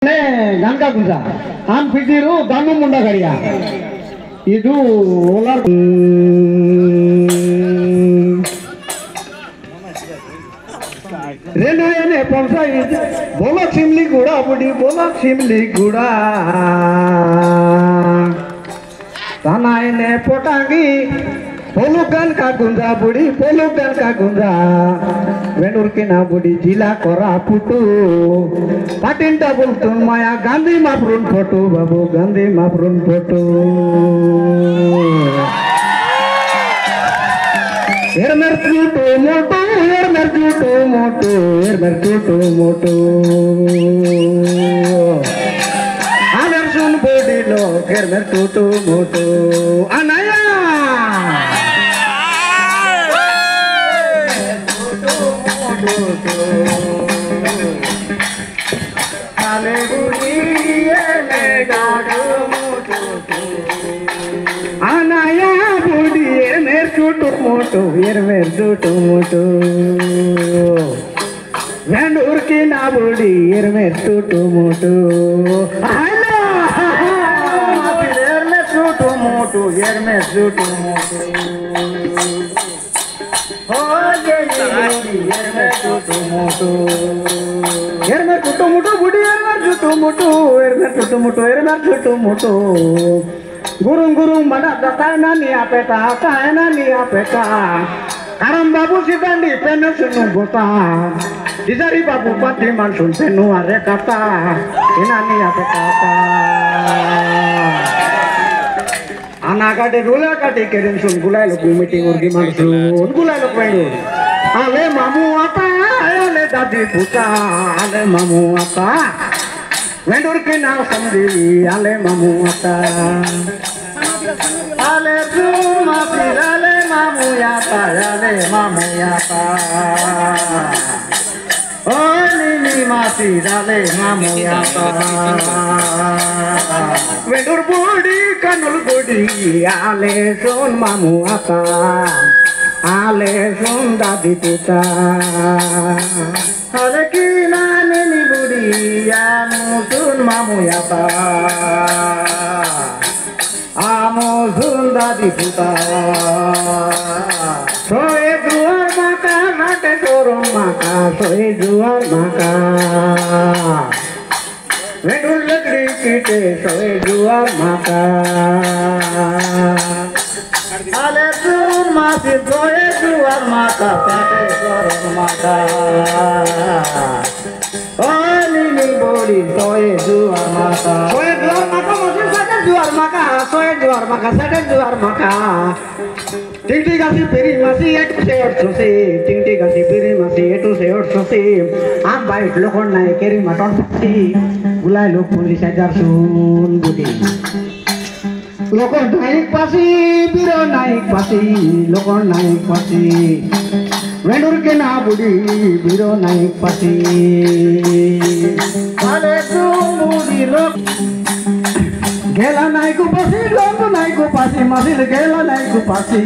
ಗಂಗಾ ಗುಂಜ on ಫಿಜಿರು ದಾನು ಮುಂಡ ಗಡಿಯ ಇದು ಓಲಾರ್ रे नयने पंसाई बोला सिमली गुड़ा बुड़ी बोला सिमली गुड़ा तानायने पोटांगी पोलुकन का गुंजा बुड़ी पोलुकन का गुंजा वेणुर की ना बुड़ी जिला कोरा पुटू पाटिंटा बोलतुन माया गांधी मापरून फोटो बाबू गांधी मापरून फोटो एरमेर टूटो मोटो एरमेर टूटो मोटो एरमेर टूटो मोटो आदर सुन बोडी लो एरमेर टूटो मोटो अनाया आले बुढ़ी एरमे गाड़ो मोटो अनाया बुढ़ी एरमेर टूटो मोटो एरमेर टूटो मोटो वेंडूर की ना बुढ़ी एरमेर टूटो मोटो एरमेर टूटो मोटो एरमेर टूटो मोटो हो एरमेर टूटो मोटो एरमेर टूटो मोटो बुढ़ी एरमेर टूटो मोटो एरमेर टूटो मोटो एरमेर टूटो मोटो Gurung Gurung mana kaina ni apeta karam babu sidandi penu sunu bota dijari babu pati mansun penu are kata ina ni apeta anagade rula kati kerin sun gulai lok meeting urgi mansun gulai lok pendu ale mamu apa ale dadi puta ale mamu apa vendur ke na samdi ale mamu apa ale mati ale mamu yata oh nini mati ale mamu yata vendur bodi kanul bodi ale son mamu apa ale son dadi puta ale kina nini bodi ya musun mamu yata amo zunda di puta soy juar maka nate dorong maka soy juar maka vedul legri kite soy juar maka ale sun masi soy juar maka sate dorong maka oh nini bodi soy juar maka juar maka sate juar maka tingti gasi piri masi etu se otso se tingti gasi piri masi etu se otso se am bait lokon nai keri maton pati gulai lok pulis ajar sun budi lokon naik pasi biro naik pasi lokon naik pasi vendur ke na budi biro naik pasi ale tu budi lok गेला नाही को पासी लोग नाही को पासी मासिल गेला नाही को पासी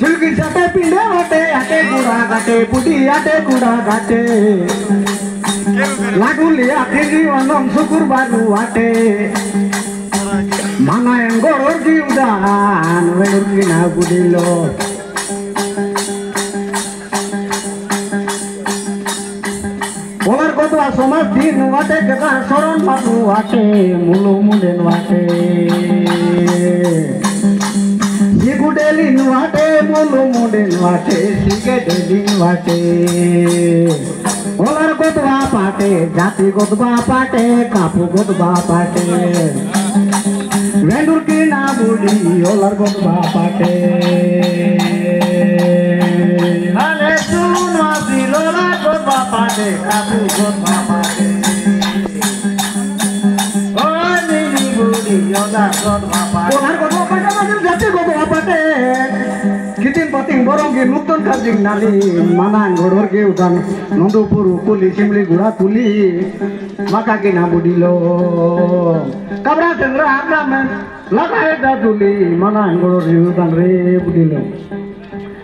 चिलकी साटे पिंडे वाटे आटे गुड़ा घाटे पुटी आटे गुड़ा घाटे लागुली आटे जीवनम सुकुर बानु आटे माना एंगोर जीवदान वेनुकी ना बुडिलो बोलर कोतवा समाज दिन वाटे कथा शरण बाबू वाटे मुलु मुंडेन वाटे सिगुडेलिन वाटे मुलु मुंडेन वाटे सिगेडेलिन वाटे बोलर कोतवा पाटे जाति कोतवा पाटे कापु कोतवा पाटे वेंडुर की ना बुडी ओलर कोतवा पाटे ale sun asilola kopa pate kapu kopa pate oh nini budi yoda kopa pate bonar kopa pate masih jati kopa pate kitin pating borong ki nutun karjing nali manan godor ki udan nondupuru kuli simli gura tuli maka ki na budi lo kabra tengra agam lagae da tuli manan godor ki udan re budi lo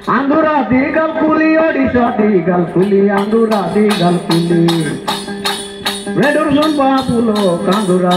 আন্দুরা দিগাল কুলি ওড়িশা দিগাল কুলি আন্দুরা দিগাল কুলি রেডর সম্পা পুলো কান্দুরা